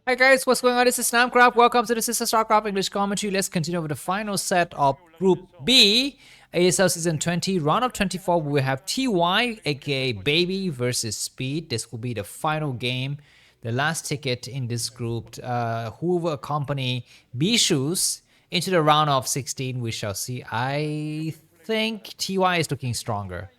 Hi guys, what's going on? This is Namkraft. Welcome to the Starcraft English commentary. Let's continue with the final set of Group B, ASL Season 20, round of 24. We have TY, aka Baby, versus Speed. This will be the final game, the last ticket in this group. Who will accompany B-Shoes into the round of 16? We shall see. I think TY is looking stronger.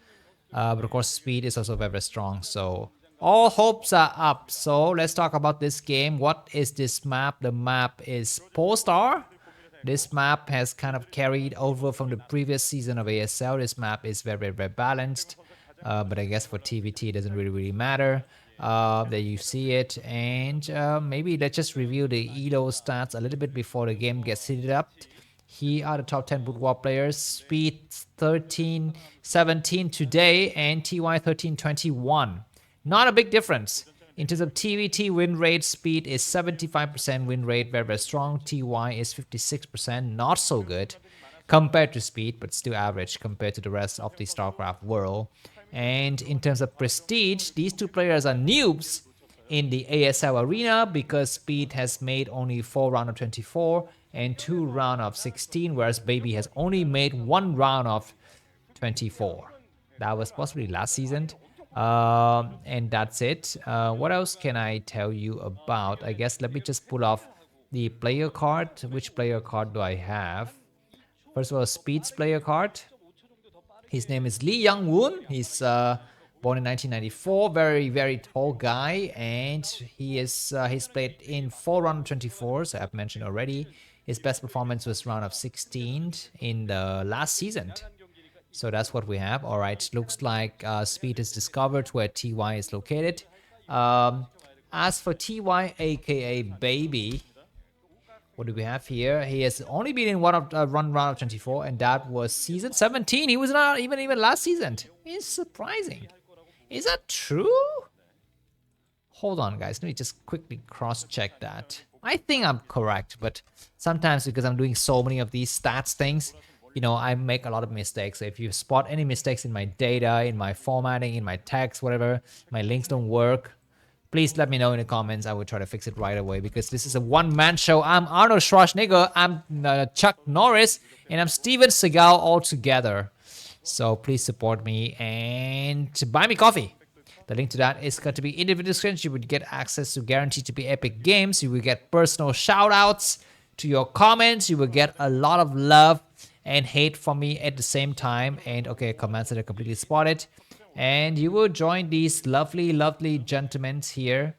But of course, Speed is also very strong. So all hopes are up. So let's talk about this game. What is this map? The map is Polestar. This map has kind of carried over from the previous season of ASL. This map is very balanced. But I guess for TVT, it doesn't really matter. There you see it. And maybe let's just review the ELO stats a little bit before the game gets heated up. Here are the top 10 Broodwar players. Speed 13-17 today and TY 13-21. Not a big difference. In terms of TVT win rate, Speed is 75% win rate, very strong. TY is 56%, not so good compared to Speed, but still average compared to the rest of the Starcraft world. And in terms of prestige, these two players are noobs in the ASL arena because Speed has made only 4 round of 24 and 2 round of 16, whereas Baby has only made 1 round of 24. That was possibly last season. And that's it. What else can I tell you about? I guess let me just pull off the player card. Which player card do I have? First of all, Speed's player card. His name is Lee Young-woon. He's born in 1994. Very tall guy, and he's played in 4 round of 24s. I've mentioned already. His best performance was round of 16 in the last season. So that's what we have. All right, looks like Speed has discovered where TY is located. As for TY, aka Baby, what do we have here? He has only been in one round of 24, and that was season 17. He was not even last season. It's surprising. Is that true? Hold on, guys. Let me just quickly cross-check that. I think I'm correct, but sometimes because I'm doing so many of these stats things, you know, I make a lot of mistakes. So if you spot any mistakes in my data, in my formatting, in my text, whatever, my links don't work, please let me know in the comments. I will try to fix it right away because this is a one-man show. I'm Arnold Schwarzenegger, I'm Chuck Norris, and I'm Steven Seagal all together. So please support me and buy me coffee. The link to that is going to be in the video description. You would get access to guaranteed to be epic games. You will get personal shout-outs to your comments. You will get a lot of love and hate from me at the same time. And okay, comments that are completely spotted. And you will join these lovely gentlemen here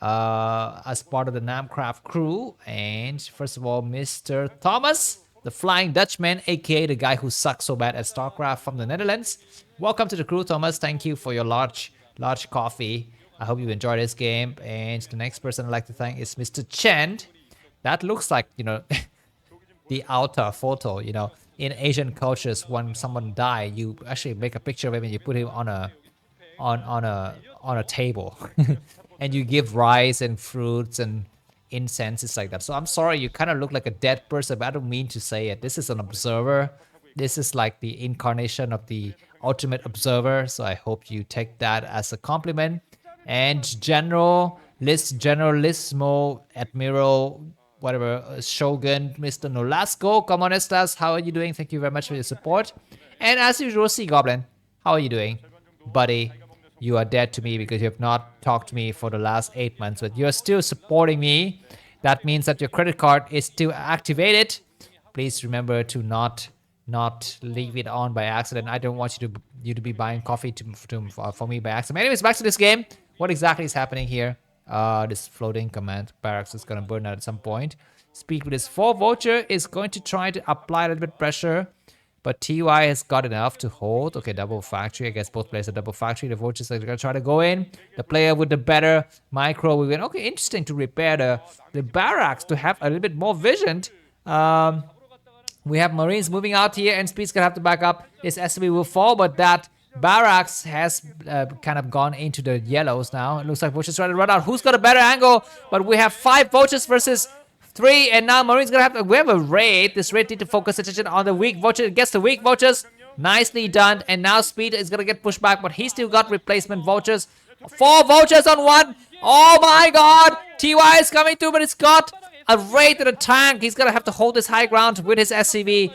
as part of the Namkraft crew. And first of all, Mr. Thomas, the Flying Dutchman, aka the guy who sucks so bad at Starcraft from the Netherlands. Welcome to the crew, Thomas. Thank you for your large coffee. I hope you enjoy this game. And the next person I'd like to thank is Mr. Chen. That looks like, you know, the outer photo, you know. In Asian cultures, when someone dies, you actually make a picture of him and you put him on a table, and you give rice and fruits and incense. It's like that. So I'm sorry, you kind of look like a dead person, but I don't mean to say it. This is an observer. This is like the incarnation of the ultimate observer. So I hope you take that as a compliment. And Generalissimo, Admiral, whatever, Shogun, Mr. Nolasco, come on, Estas, how are you doing? Thank you very much for your support. And as usual, Sea Goblin, how are you doing? Buddy, you are dead to me because you have not talked to me for the last 8 months, but you're still supporting me. That means that your credit card is still activated. Please remember to not leave it on by accident. I don't want you to be buying coffee for me by accident. Anyways, back to this game. What exactly is happening here? This floating command barracks is going to burn out at some point. Speed with his 4 vulture is going to try to apply a little bit pressure, but TY has got enough to hold. Okay, double factory. I guess both players are double factory. The vultures are going to try to go in. The player with the better micro will win. Okay, interesting to repair the barracks to have a little bit more vision. We have Marines moving out here, and Speed's going to have to back up. This SB will fall, but that barracks has kind of gone into the yellows now. It looks like vultures trying to run out. Who's got a better angle? But we have 5 vultures versus 3, and now Marine's gonna have to. We have a raid. This raid need to focus attention on the weak vulture. It gets the weak vultures. Nicely done. And now Speed is gonna get pushed back, but he still got replacement vultures. 4 vultures on 1. Oh my god! TY is coming through, but it's got a raid to the tank. He's gonna have to hold this high ground with his SCV.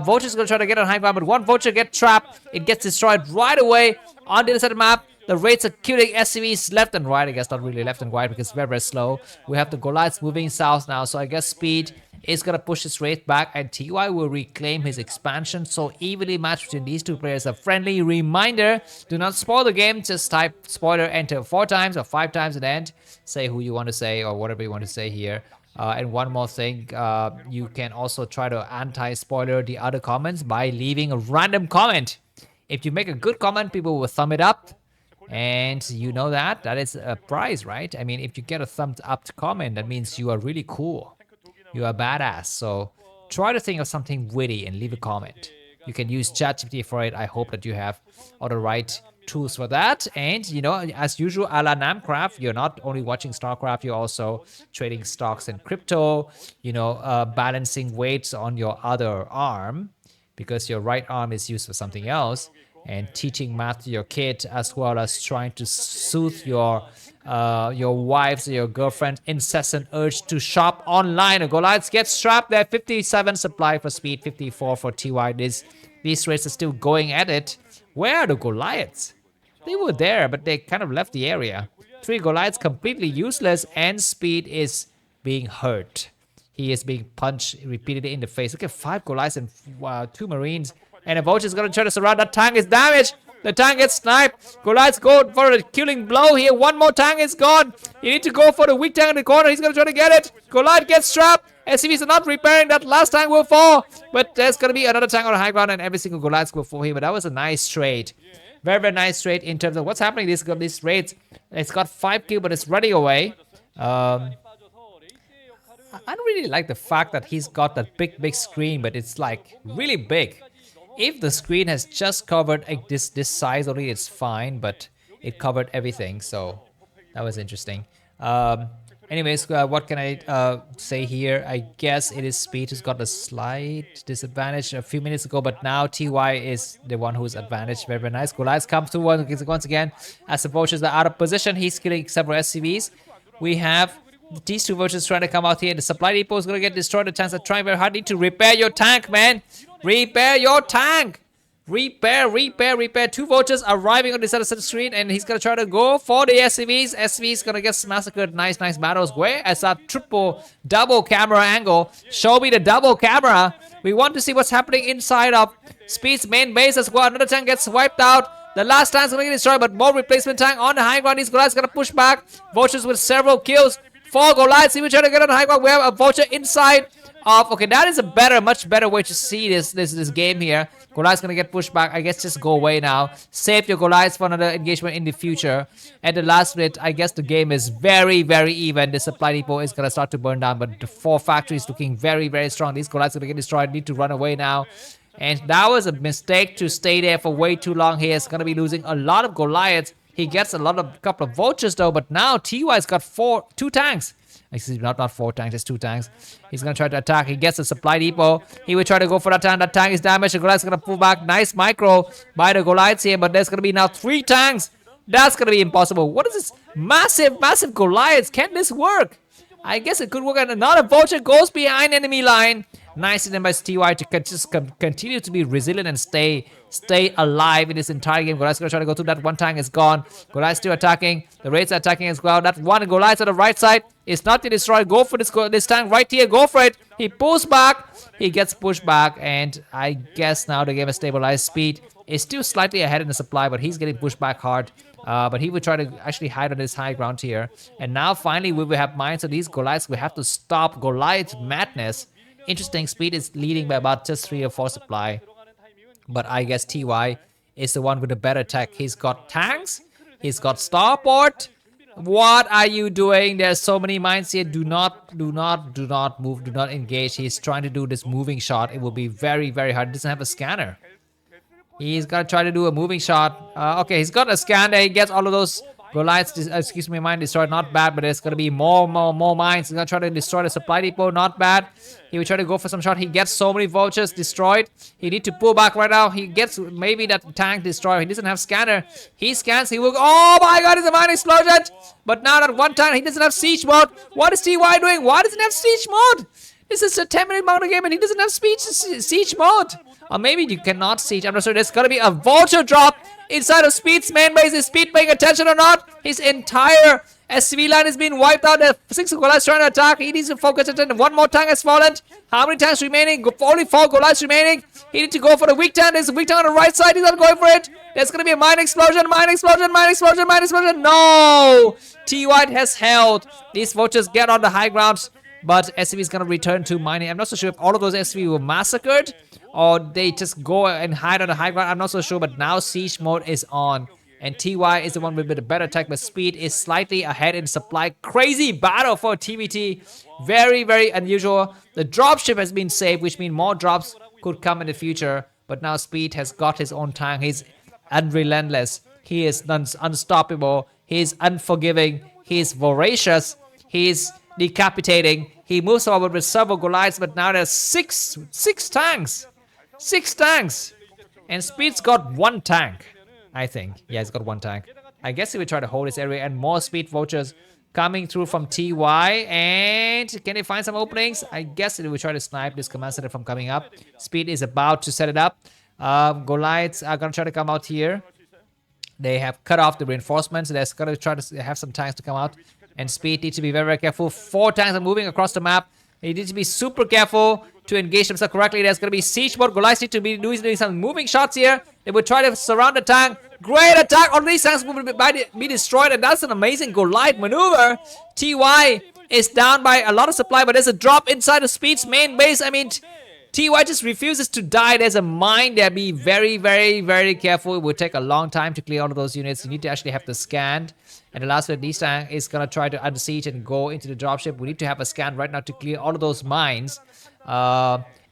Vulture's gonna try to get on high ground, but one Vulture gets trapped. It gets destroyed right away on the other side of the map. The raids are killing SCVs left and right. I guess not really left and right because it's very, very slow. We have the Goliaths moving south now, so I guess speed is gonna push his raid back, and TY will reclaim his expansion. So evenly matched between these two players. A friendly reminder: do not spoil the game. Just type spoiler, enter 4 times or 5 times, and end. Say who you want to say or whatever you want to say here. And one more thing, you can also try to anti-spoiler the other comments by leaving a random comment. If you make a good comment, people will thumb it up. And you know that is a prize, right? I mean, if you get a thumbs up comment, that means you are really cool. You are badass. So try to think of something witty and leave a comment. You can use ChatGPT for it. I hope that you have all the right tools for that. And, you know, as usual, a la Namkraft, you're not only watching Starcraft, you're also trading stocks and crypto, you know, balancing weights on your other arm because your right arm is used for something else, and teaching math to your kid, as well as trying to soothe your wife's or your girlfriend's incessant urge to shop online. A Goliaths gets trapped there. 57 supply for speed, 54 for TY. These races are still going at it. Where are the Goliaths? They were there, but they kind of left the area. 3 Goliaths completely useless, and speed is being hurt. He is being punched repeatedly in the face. Look at 5 Goliaths and 2 Marines. And a Vulture is going to try to surround. That tank is damaged. The tank gets sniped. Goliaths go for a killing blow here. One more tank is gone. You need to go for the weak tank in the corner. He's going to try to get it. Goliath gets trapped. SCVs are not repairing. That last tank will fall. But there's going to be another tank on the high ground, and every single Goliath will fall here. But that was a nice trade. Very, very nice trade in terms of what's happening. These raids. It's got 5 kills, but it's running away. I don't really like the fact that he's got that big screen, but it's like really big. If the screen has just covered like this size only, it's fine, but it covered everything, so that was interesting. Anyways, what can I say here? I guess it is speed who's got a slight disadvantage a few minutes ago, but now TY is the one who's advantaged. Very, very nice. Goliath comes through once again. As the Vultures are out of position, he's killing several SCVs. We have these 2 Vultures trying to come out here. The supply depot is going to get destroyed. The tanks are trying very hard. Need to repair your tank, man. Repair your tank. Repair. 2 Vultures arriving on this other side of the screen, and he's going to try to go for the SCVs. SCVs going to get massacred. Nice battles. Where is that double camera angle? Show me the double camera. We want to see what's happening inside of Speed's main base as well. Another tank gets wiped out. The last tank's going to get destroyed, but more replacement tank on the high ground. These Goliaths going to push back. Vultures with several kills. 4 Goliaths. Even trying to get on the high ground. We have a Vulture inside of. Okay, that is a much better way to see this game here. Goliath's gonna get pushed back. I guess just go away now. Save your Goliaths for another engagement in the future. At the last minute, I guess the game is very, very even. The supply depot is gonna start to burn down, but the 4 factories looking very, very strong. These Goliaths are gonna get destroyed. Need to run away now. And that was a mistake to stay there for way too long. He is gonna be losing a lot of Goliaths. He gets a couple of Vultures though, but now TY's got 2 tanks. Excuse me, not 4 tanks, just 2 tanks. He's gonna try to attack. He gets a supply depot. He will try to go for that tank. That tank is damaged. The Goliath's gonna pull back. Nice micro by the Goliaths here, but there's gonna be now 3 tanks. That's gonna be impossible. What is this? Massive Goliaths. Can this work? I guess it could work. And another Vulture goes behind enemy line. Nice in them by TY to just continue to be resilient and stay alive in this entire game. Goliath's gonna try to go through. That 1 tank is gone. Goliath's still attacking. The raids are attacking as well. That 1 Goliath on the right side is not to destroy. Go for this tank right here. Go for it. He pulls back. He gets pushed back, and I guess now the game has stabilized. Speed is still slightly ahead in the supply, but he's getting pushed back hard. But he will try to actually hide on this high ground here. And now finally we will have mines. So these Goliaths, we have to stop Goliath madness. Interesting. Speed is leading by about just 3 or 4 supply. But I guess TY is the one with the better tech. He's got tanks. He's got starport. What are you doing? There's so many mines here. Do not move. Do not engage. He's trying to do this moving shot. It will be very, very hard. He doesn't have a scanner. He's gonna try to do a moving shot. Okay, he's got a scanner. He gets all of those Goliath's, excuse me, mine destroyed. Not bad, but there's gonna be more mines. He's gonna try to destroy the supply depot. Not bad. He will try to go for some shot. He gets so many vultures destroyed. He need to pull back right now. He gets maybe that tank destroyed. He doesn't have scanner. He scans. He will. Oh my God! It's a mine explosion. But now that one time he doesn't have siege mode. What is TY doing? Why doesn't he have siege mode? This is a 10-minute mode game and he doesn't have siege mode. Or maybe you cannot siege. I'm not sure. There's gonna be a vulture drop inside of Speed's main base. Is Speed paying attention or not? His entire SV line is being wiped out. The 6 Goliaths trying to attack. He needs to focus attention. One more tank has fallen. How many tanks remaining? Only 4 Goliaths remaining. He needs to go for the weak tank. There's a weak tank on the right side. He's not going for it. There's gonna be a mine explosion. Mine explosion. Mine explosion. Mine explosion. No! T-White has held. These vultures get on the high ground. But SV is going to return to mining. I'm not so sure if all of those SV were massacred or they just go and hide on the high ground. I'm not so sure, but now siege mode is on. And TY is the one with a better tech, but Speed is slightly ahead in supply. Crazy battle for TVT. Very, very unusual. The dropship has been saved, which means more drops could come in the future. But now Speed has got his own tank. He's unrelentless. He is unstoppable. He's unforgiving. He's voracious. He's decapitating. He moves forward with several Goliaths, but now there's six tanks. 6 tanks. And Speed's got 1 tank, I think. Yeah, he's got 1 tank. I guess he will try to hold this area, and more Speed vultures coming through from TY. And can they find some openings? I guess they will try to snipe this command center from coming up. Speed is about to set it up. Goliaths are gonna try to come out here. They have cut off the reinforcements. They're gonna try to have some tanks to come out. And Speed needs to be very, very careful. 4 tanks are moving across the map. He needs to be super careful to engage themselves correctly. There's going to be siege mode. Goliaths need to be doing some moving shots here. They will try to surround the tank. Great attack. All these tanks will be destroyed. And that's an amazing Goliath maneuver. TY is down by a lot of supply, but there's a drop inside of Speed's main base. I mean, TY just refuses to die. There's a mine there. Be very, very, very careful. It will take a long time to clear all of those units. You need to actually have the scan. And the last one, this tank is going to try to unsiege and go into the dropship. We need to have a scan right now to clear all of those mines.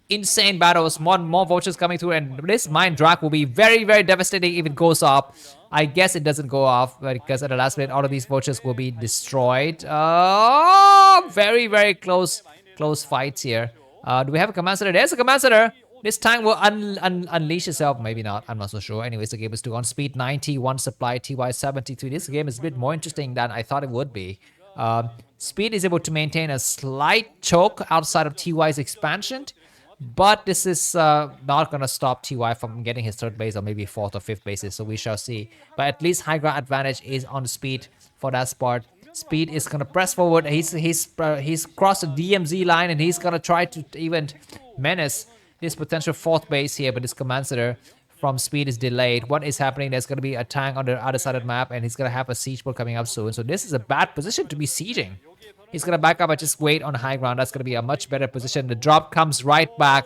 Insane battles. More vultures coming through. And this mine drag will be very, very devastating if it goes off. I guess it doesn't go off because at the last minute, all of these vultures will be destroyed. Very, very close fights here. Do we have a command center? There's a command center. This tank will unleash itself. Maybe not. I'm not so sure. Anyways, the game is still on. Speed 91 supply. TY 73. This game is a bit more interesting than I thought it would be. Speed is able to maintain a slight choke outside of TY's expansion. But this is not going to stop TY from getting his 3rd base or maybe 4th or 5th bases. So we shall see. But at least high ground advantage is on Speed for that spot. Speed is going to press forward. He's crossed the DMZ line and he's going to try to even menace this potential 4th base here, but this command center from Speed is delayed. What is happening? There's going to be a tank on the other side of the map, and he's going to have a siege boat coming up soon. So this is a bad position to be sieging. He's going to back up and just wait on high ground. That's going to be a much better position. The drop comes right back,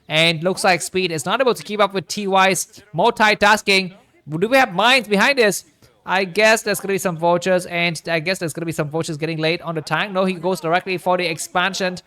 and looks like Speed is not able to keep up with TY's multitasking. Do we have mines behind this? I guess there's going to be some vultures, and I guess there's going to be some vultures getting late on the tank. No, he goes directly for the expansion.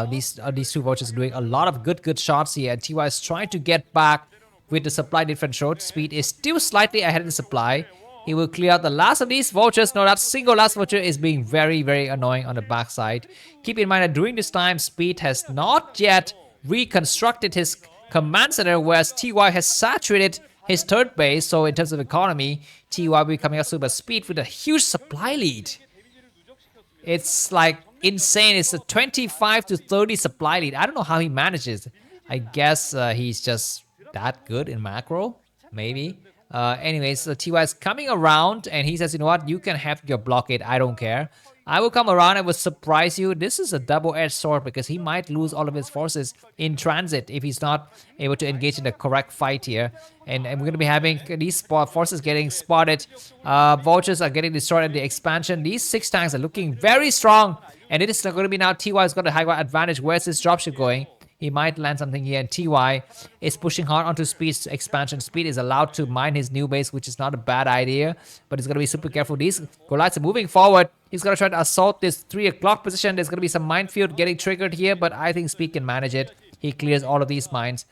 These 2 vultures are doing a lot of good shots here, and TY is trying to get back with the supply different short. Speed is still slightly ahead in supply. He will clear out the last of these vultures. No, that single last vulture is being very, very annoying on the backside. Keep in mind that during this time, Speed has not yet reconstructed his command center, whereas TY has saturated his 3rd base. So in terms of economy, TY will be coming up soon, but Speed with a huge supply lead. It's like insane. It's a 25 to 30 supply lead. I don't know how he manages. I guess he's just that good in macro, maybe. Anyways, TY is coming around and he says, you know what, you can have your blockade. I don't care. I will come around and will surprise you. This is a double-edged sword because he might lose all of his forces in transit if he's not able to engage in the correct fight here. And we're going to be having these forces getting spotted. Vultures are getting destroyed in the expansion. These 6 tanks are looking very strong. And it is going to be now TY's got a high ground advantage. Where's this dropship going? He might land something here, and TY is pushing hard onto Speed's expansion. Speed is allowed to mine his new base, which is not a bad idea, but he's going to be super careful. These Goliaths are moving forward. He's going to try to assault this 3 o'clock position. There's going to be some minefield getting triggered here, but I think Speed can manage it. He clears all of these mines.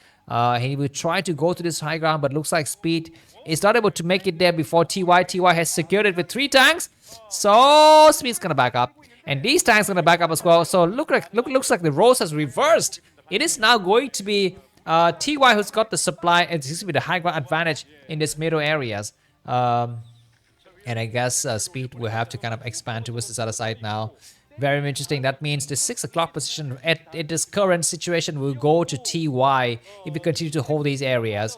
He will try to go to this high ground, but looks like Speed is not able to make it there before TY. TY has secured it with 3 tanks. So Speed's gonna back up. And these tanks are gonna back up as well. So looks like the roles has reversed. It is now going to be TY who's got the supply, and it's going to be the high ground advantage in these middle areas. And I guess Speed will have to kind of expand towards this other side now. Very interesting. That means the 6 o'clock position at this current situation will go to TY if we continue to hold these areas.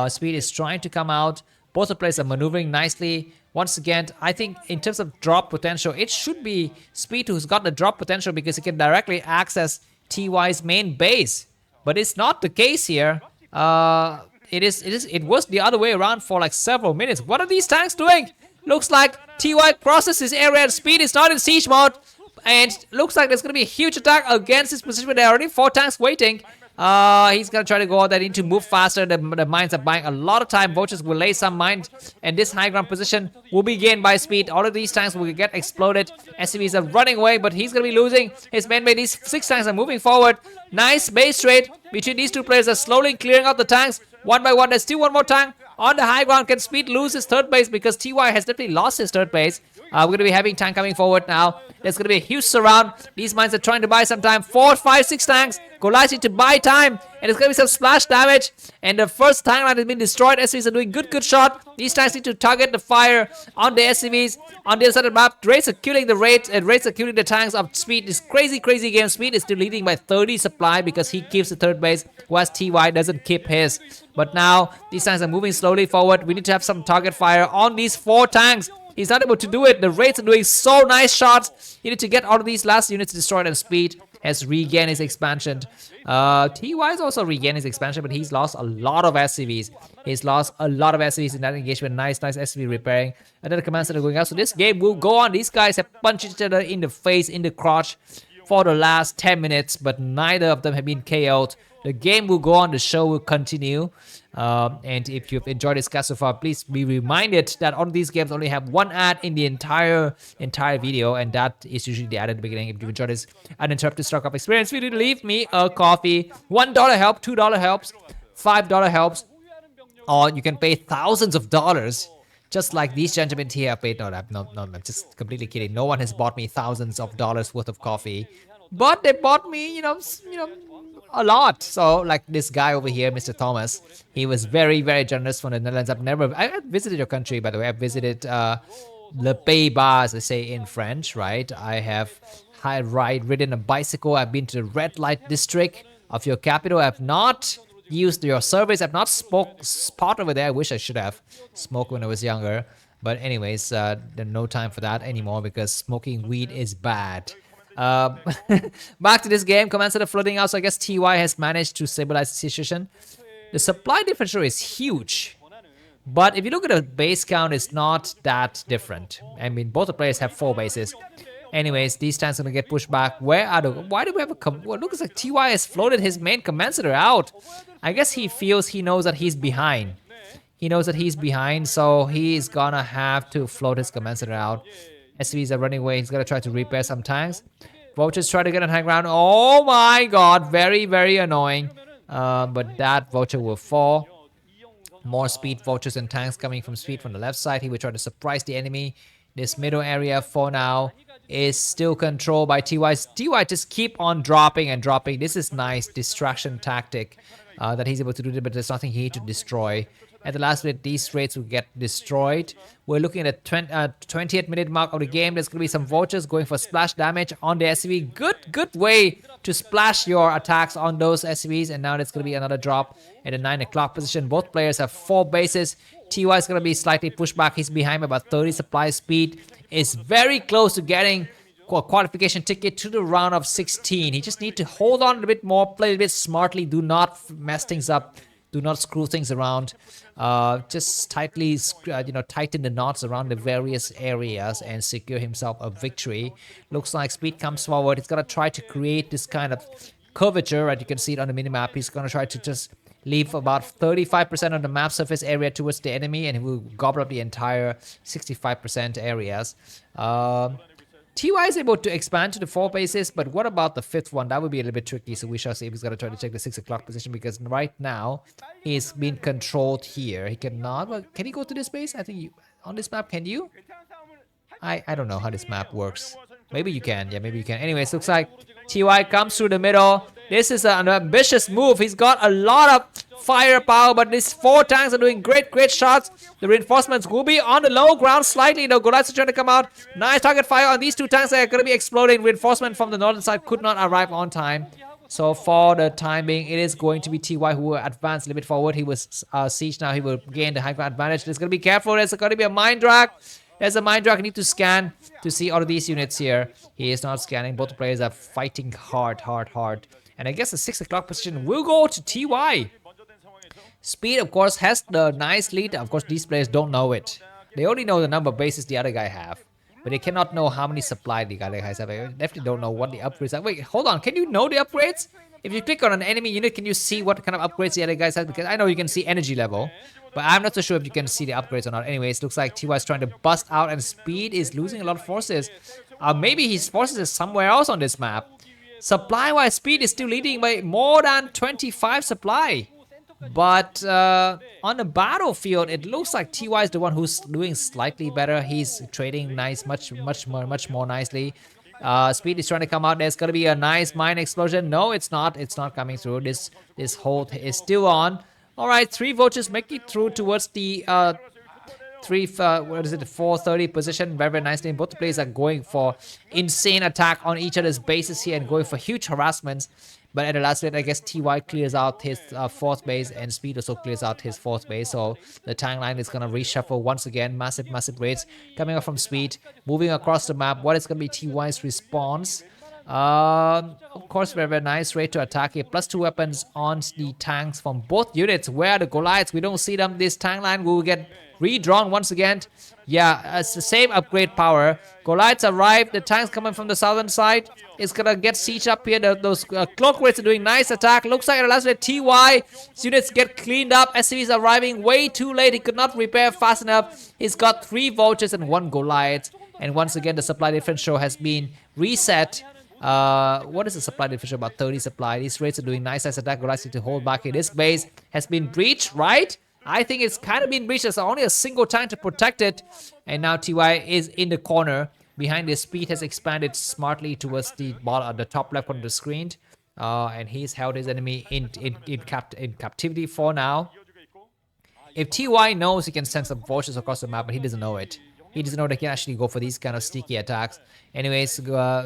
Speed is trying to come out. Both the players are maneuvering nicely. Once again, I think in terms of drop potential, it should be Speed who's got the drop potential because he can directly access TY's main base. But it's not the case here. It was the other way around for like several minutes. What are these tanks doing? Looks like TY crosses his area and Speed is not in siege mode. And looks like there's going to be a huge attack against this position. There are already 4 tanks waiting. He's going to try to go out there, need to move faster. The mines are buying a lot of time. Vultures will lay some mines. And this high ground position will be gained by Speed. All of these tanks will get exploded. SCVs are running away, but he's going to be losing his main base. These 6 tanks are moving forward. Nice base trade between these 2 players. Are slowly clearing out the tanks. One by one, there's still 1 more tank. On the high ground, can Speed lose his 3rd base? Because TY has definitely lost his 3rd base. We're going to be having tank coming forward now. There's going to be a huge surround. These mines are trying to buy some time. 4, 5, 6 tanks. Goliath to buy time. And it's going to be some splash damage. And the first tank line has been destroyed. SCVs are doing good shot. These tanks need to target the fire on the SCVs. On the other side of the map, Raids are killing the Raids. And Raids are killing the tanks of Speed. This crazy game. Speed is still leading by 30 supply because he keeps the 3rd base. Whereas TY doesn't keep his. But now, these tanks are moving slowly forward. We need to have some target fire on these 4 tanks. He's not able to do it. The Raids are doing so nice shots. You need to get all of these last units destroyed, and Speed has regained his expansion. TY is also regained his expansion, but he's lost a lot of SCVs. He's lost a lot of SCVs in that engagement. Nice SCV repairing. Another command center going out. So this game will go on. These guys have punched each other in the face, in the crotch for the last 10 minutes, but neither of them have been KO'd. The game will go on. The show will continue. And if you've enjoyed this cast so far, please be reminded that all of these games only have 1 ad in the entire video, and that is usually the ad at the beginning. If you enjoyed this uninterrupted Starcraft experience, feel free to leave me a coffee. $1 helps, $2 helps, $5 helps, or you can pay thousands of dollars, just like these gentlemen here have paid. No, I'm just completely kidding. No one has bought me thousands of dollars worth of coffee, but they bought me, a lot. So like this guy over here, Mr. Thomas, he was very generous from the Netherlands. I visited your country, by the way. I've visited Le Pays-Bas, as they say in French, right? I have ridden a bicycle. I've been to the red light district of your capital. I've not used your service. I've not smoked pot over there. I wish I should have smoked when I was younger. But anyways, there's no time for that anymore because smoking weed is bad. Back to this game, commands are flooding out, so I guess TY has managed to stabilize the situation. The supply differential is huge, but if you look at the base count, it's not that different. I mean, both the players have 4 bases. Anyways, these tanks are gonna get pushed back. Why do we have a well, looks like TY has floated his main command center out. I guess he knows that he's behind. He knows that he's behind, so he's gonna have to float his command center out. SCVs are running away. He's gonna try to repair some tanks. Vultures try to get on high ground. Oh my god, very annoying. But that vulture will fall. More Speed vultures and tanks coming from Speed from the left side. He will try to surprise the enemy. This middle area for now is still controlled by TY. TY just keep on dropping and dropping. This is nice distraction tactic that he's able to do, but there's nothing here to destroy. At the last minute, these raids will get destroyed. We're looking at the 20th minute mark of the game. There's going to be some vultures going for splash damage on the SCV. Good way to splash your attacks on those SCVs. And now there's going to be another drop at the 9 o'clock position. Both players have 4 bases. TY is going to be slightly pushed back. He's behind by about 30 supply. Speed is very close to getting a qualification ticket to the round of 16. He just needs to hold on a bit more, play a bit smartly. Do not mess things up. Do not screw things around. Just tightly, tighten the knots around the various areas and secure himself a victory. Looks like Speed comes forward. He's gonna try to create this kind of curvature, right? You can see it on the minimap. He's gonna try to just leave about 35% of the map surface area towards the enemy, and he will gobble up the entire 65% areas. TY is able to expand to the 4 bases, but what about the 5th one? That would be a little bit tricky, so we shall see if he's going to try to check the 6 o'clock position, because right now he's being controlled here. He cannot, but can he go to this base? I think you, on this map, can you? I don't know how this map works. Maybe you can. Yeah, maybe you can. Anyways, looks like TY comes through the middle. This is an ambitious move. He's got a lot of firepower, but these 4 tanks are doing great shots. The reinforcements will be on the low ground slightly. The Goliaths are trying to come out. Nice target fire on these 2 tanks that are going to be exploding. Reinforcement from the northern side could not arrive on time. So for the time being, it is going to be TY who will advance a little bit forward. He was siege now. He will gain the high ground advantage. There's going to be careful. There's going to be a mine drag. There's a mine drag. I need to scan to see all of these units here. He is not scanning. Both players are fighting hard. And I guess the 6 o'clock position will go to TY. Speed, of course, has the nice lead. Of course, these players don't know it. They only know the number of bases the other guy have. But they cannot know how many supply the other guys have. They definitely don't know what the upgrades are. Wait, hold on. Can you know the upgrades? If you click on an enemy unit, can you see what kind of upgrades the other guys have? Because I know you can see energy level, but I'm not so sure if you can see the upgrades or not. Anyways, looks like TY is trying to bust out, and Speed is losing a lot of forces. Maybe his forces is somewhere else on this map. Supply-wise, Speed is still leading by more than 25 supply. But on the battlefield, it looks like TY is the one who's doing slightly better. He's trading nice, much more nicely. Speed is trying to come out. There's gonna be a nice mine explosion. No, it's not. It's not coming through. This hold is still on. All right, 3 vultures make it through towards the 430 position. Very nicely. Both players are going for insane attack on each other's bases here and going for huge harassments. But at the last minute, I guess TY clears out his 4th base, and Speed also clears out his 4th base. So the tank line is going to reshuffle once again. Massive raids coming up from Speed. Moving across the map. What is going to be TY's response? Of course, very nice rate to attack here. +2 weapons on the tanks from both units. Where are the Goliaths? We don't see them. This tank line will get redrawn once again. Yeah, it's the same upgrade power. Goliaths arrive. The tanks coming from the southern side. It's gonna get siege up here. Those cloak raids are doing nice attack. Looks like at the last minute TY units get cleaned up. SCVs arriving way too late. He could not repair fast enough. He's got 3 vultures and 1 Goliath. And once again, the supply differential has been reset. What is the supply differential? About 30 supply. These raids are doing nice attack. Goliaths need to hold back here. This base has been breached, right? I think it's kind of been breached. There's only a single tank to protect it. And now TY is in the corner. Behind this, Speed has expanded smartly towards the top left corner of the screen. And he's held his enemy in captivity for now. If TY knows he can send some vultures across the map, but he doesn't know it. He doesn't know they can actually go for these kind of sneaky attacks. Anyways,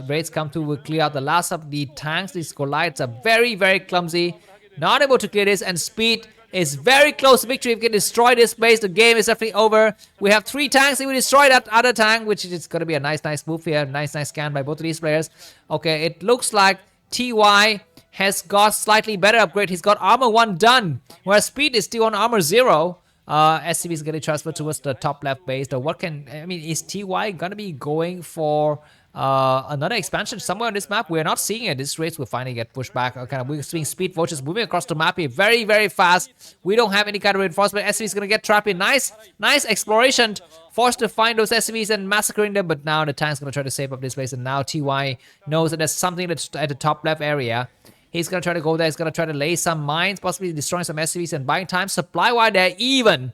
raids come to clear out the last of the tanks. These Goliaths are very clumsy. Not able to clear this, and Speed is very close to victory. If we can destroy this base, the game is definitely over. We have 3 tanks. If we destroy that other tank, which is going to be a nice move here. Nice scan by both of these players. Okay, it looks like TY has got slightly better upgrade. He's got armor 1 done, whereas Speed is still on armor 0. SCV is getting transferred towards the top left base. So is TY gonna be going for another expansion somewhere on this map? We're not seeing it. This race will finally get pushed back. Okay, we're seeing Speed vultures moving across the map here very fast. We don't have any kind of reinforcement. SCV is gonna get trapped in. Nice exploration. Forced to find those SCVs and massacring them, but now the tank's gonna try to save up this place, and now TY knows that there's something that's at the top left area. He's going to try to go there. He's going to try to lay some mines, possibly destroying some SCVs and buying time. Supply-wise, they're even.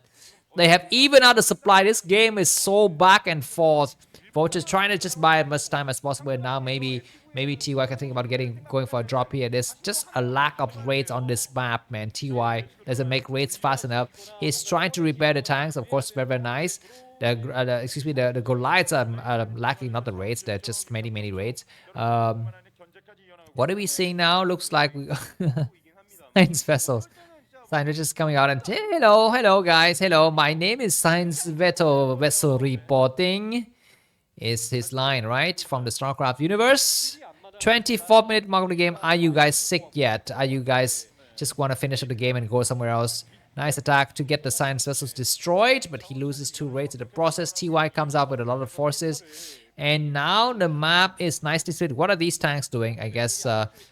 They have even out the supply. This game is so back and forth. Vulture's trying to just buy as much time as possible. And now maybe TY can think about going for a drop here. There's just a lack of raids on this map, man. TY doesn't make raids fast enough. He's trying to repair the tanks. Of course, very nice. The Goliaths are lacking, not the raids. They're just many raids. What are we seeing now? Looks like we science vessels. Science just coming out and hello guys. Hello, my name is Science Vessel reporting. Is his line, right? From the Starcraft universe. 24-minute mark of the game. Are you guys sick yet? Are you guys just want to finish up the game and go somewhere else? Nice attack to get the science vessels destroyed, but he loses 2 raids in the process. TY comes out with a lot of forces. And now the map is nicely split. What are these tanks doing? I guess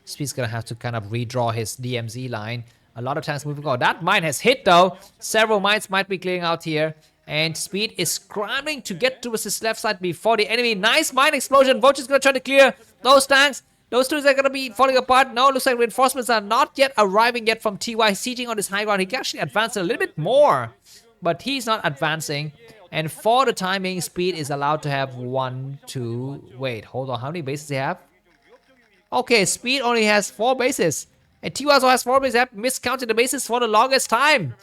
Speed's gonna have to kind of redraw his DMZ line. A lot of tanks moving on. That mine has hit though. Several mines might be clearing out here. And Speed is scrambling to get towards his left side before the enemy. Nice mine explosion. Vulture's gonna try to clear those tanks. Those two are gonna be falling apart. No, looks like reinforcements are not yet arriving yet from TY. Sieging on his high ground. He can actually advance a little bit more, but he's not advancing. And for the time being, Speed is allowed to have 1, 2. Wait, hold on. How many bases do he have? Okay, Speed only has 4 bases. And TY also has 4 bases. I have miscounted the bases for the longest time.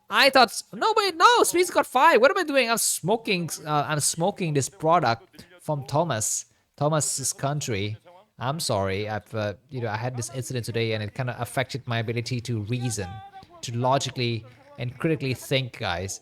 I thought, no, wait, no, Speed's got 5. What am I doing? I'm smoking this product from Thomas's country. I'm sorry. I had this incident today, and it kind of affected my ability to reason, to logically and critically think, guys.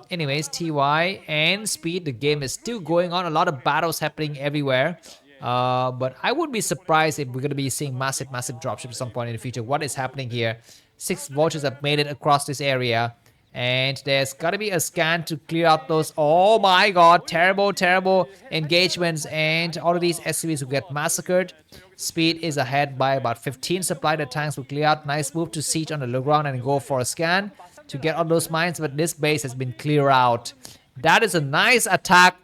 Anyways, TY and Speed, the game is still going on. A lot of battles happening everywhere. But I wouldn't be surprised if we're going to be seeing massive dropships at some point in the future. What is happening here? 6 vultures have made it across this area. And there's got to be a scan to clear out those. Oh my god, terrible engagements. And all of these SCVs will get massacred. Speed is ahead by about 15 supply. The tanks will clear out. Nice move to siege on the low ground and go for a scan to get all those mines. But this base has been clear out. That is a nice attack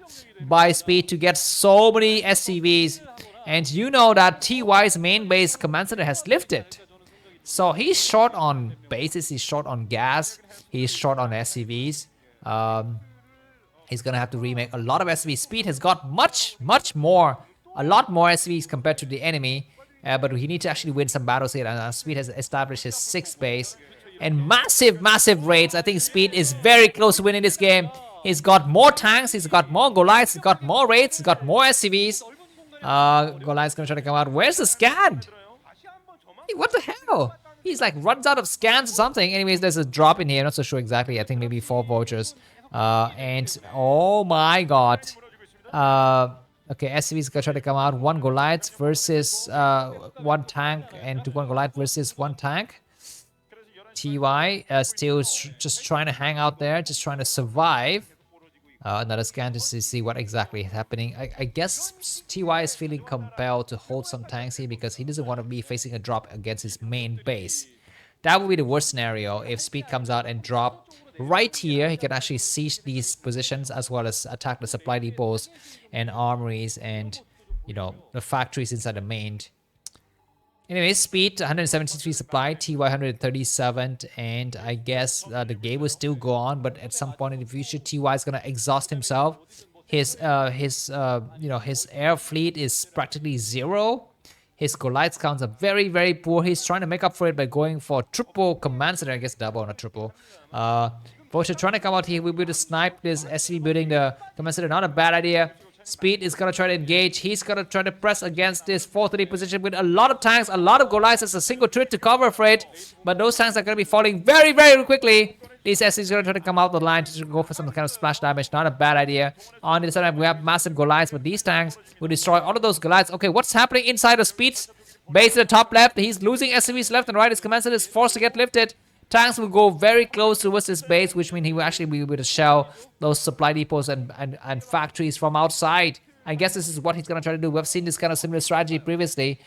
by Speed to get so many SCVs. And you know that TY's main base command center has lifted. So he's short on bases, he's short on gas, he's short on SCVs. He's gonna have to remake a lot of SCVs. Speed has got much more, a lot more SCVs compared to the enemy. But he needs to actually win some battles here. And Speed has established his 6th base. And massive raids. I think Speed is very close to winning this game. He's got more tanks, he's got more Goliaths, he's got more raids, he's got more SCVs. Goliath's gonna try to come out. Where's the scan? What the hell? He's like runs out of scans or something. Anyways, there's a drop in here. Not so sure exactly. I think maybe 4 vultures. And oh my god. Okay, SCV's gonna try to come out. 1 Goliath versus 1 tank, and 1 Goliath versus 1 tank. TY still just trying to hang out there, just trying to survive. Another scan to see what exactly is happening. I guess TY is feeling compelled to hold some tanks here because he doesn't want to be facing a drop against his main base. That would be the worst scenario if Speed comes out and drop right here. He can actually siege these positions as well as attack the supply depots and armories and, you know, the factories inside the main. Anyways, Speed 173 supply, TY 137, and I guess the game will still go on, but at some point in the future, TY is gonna exhaust himself. His air fleet is practically 0. His Goliath counts are very poor. He's trying to make up for it by going for triple command center. I guess double, not triple. Vulture trying to come out here. We'll be able to snipe this SCV building the command center. Not a bad idea. Speed is going to try to engage. He's going to try to press against this 430 position with a lot of tanks, a lot of Goliaths. It's a single turret to cover for it. But those tanks are going to be falling very quickly. These SCVs are going to try to come out the line to go for some kind of splash damage. Not a bad idea. On the other side, we have massive Goliaths, but these tanks will destroy all of those Goliaths. Okay, what's happening inside of Speed's base at the top left? He's losing SCVs left and right. His command center is forced to get lifted. Tanks will go very close towards his base, which means he will actually be able to shell those supply depots and factories from outside. I guess this is what he's going to try to do. We've seen this kind of similar strategy previously,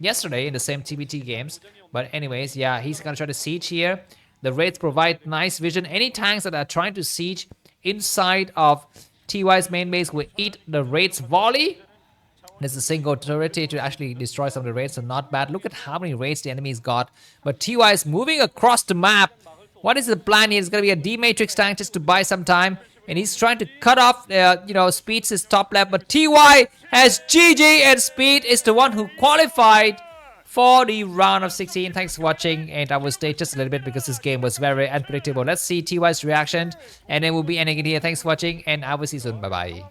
yesterday in the same TBT games. But anyways, yeah, he's going to try to siege here. The raids provide nice vision. Any tanks that are trying to siege inside of TY's main base will eat the raids volley. There's a single turret to actually destroy some of the raids, so not bad. Look at how many raids the enemy's got. But TY is moving across the map. What is the plan here? It's going to be a D-Matrix tank just to buy some time. And he's trying to cut off, Speed's top left. But TY has GG, and Speed is the one who qualified for the round of 16. Thanks for watching, and I will stay just a little bit because this game was very unpredictable. Let's see TY's reaction, and then we'll be ending it here. Thanks for watching, and I will see you soon. Bye-bye.